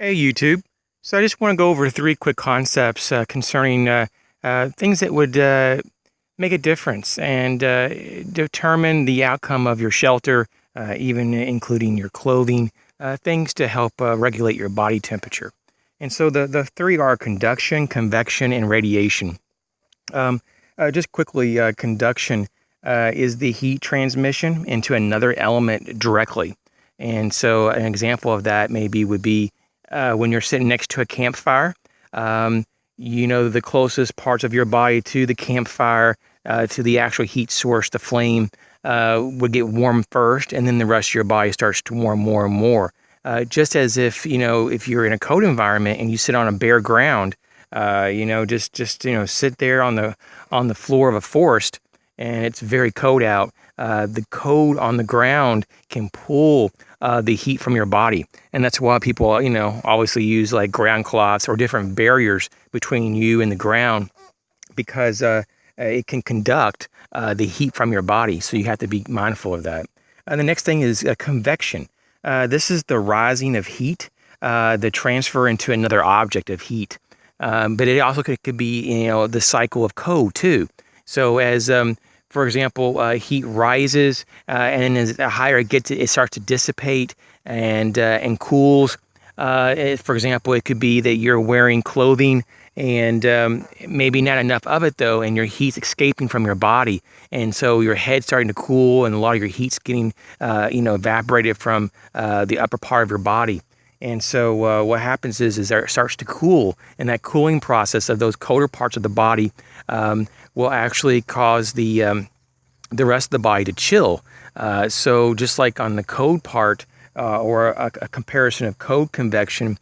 Hey YouTube. So I just want to go over three quick concepts concerning things that would make a difference and determine the outcome of your shelter, even including your clothing, things to help regulate your body temperature. And so the three are conduction, convection, and radiation. Just quickly, conduction is the heat transmission into another element directly. And so an example of that would be when you're sitting next to a campfire. The closest parts of your body to the campfire, to the actual heat source, the flame, would get warm first, and then the rest of your body starts to warm more and more. Just as if you're in a cold environment and you sit on a bare ground, sit there on the floor of a forest, and it's very cold out. The cold on the ground can pull the heat from your body, and that's why people, obviously use like ground cloths or different barriers between you and the ground, because it can conduct the heat from your body. So you have to be mindful of that. And the next thing is convection. This is the rising of heat, the transfer into another object of heat. But it also could be, the cycle of cold too. So as for example, heat rises, and as higher it gets, it starts to dissipate and cools. For example, it could be that you're wearing clothing and maybe not enough of it though, and your heat's escaping from your body, and so your head's starting to cool, and a lot of your heat's getting evaporated from the upper part of your body. And so what happens is it starts to cool, and that cooling process of those colder parts of the body will actually cause the rest of the body to chill. So just like on the cold part, or a comparison of cold convection,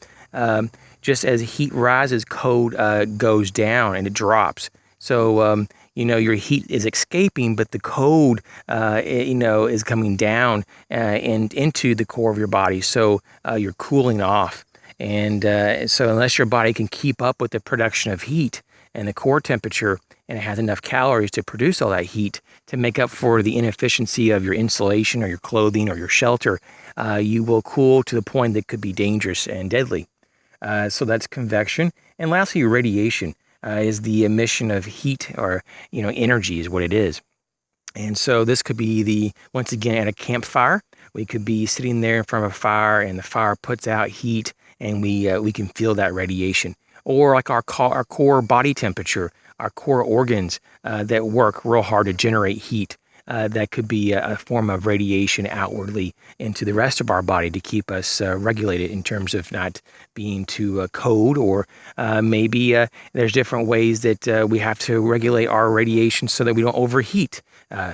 just as heat rises, cold goes down and it drops. So your heat is escaping, but the cold is coming down and into the core of your body. So you're cooling off. And so unless your body can keep up with the production of heat and the core temperature, and it has enough calories to produce all that heat to make up for the inefficiency of your insulation or your clothing or your shelter, you will cool to the point that could be dangerous and deadly. So that's convection. And lastly, radiation is the emission of heat, or energy is what it is. And so this could be once again, at a campfire. We could be sitting there in front of a fire, and the fire puts out heat, and we can feel that radiation. Or like our core body temperature, our core organs that work real hard to generate heat. That could be a form of radiation outwardly into the rest of our body to keep us regulated in terms of not being too cold, or maybe there's different ways that we have to regulate our radiation so that we don't overheat,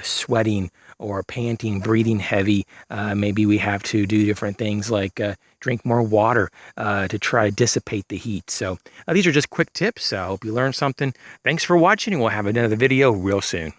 sweating or panting, breathing heavy. Maybe we have to do different things like drink more water to try to dissipate the heat. So these are just quick tips. I hope you learned something. Thanks for watching, and we'll have another video real soon.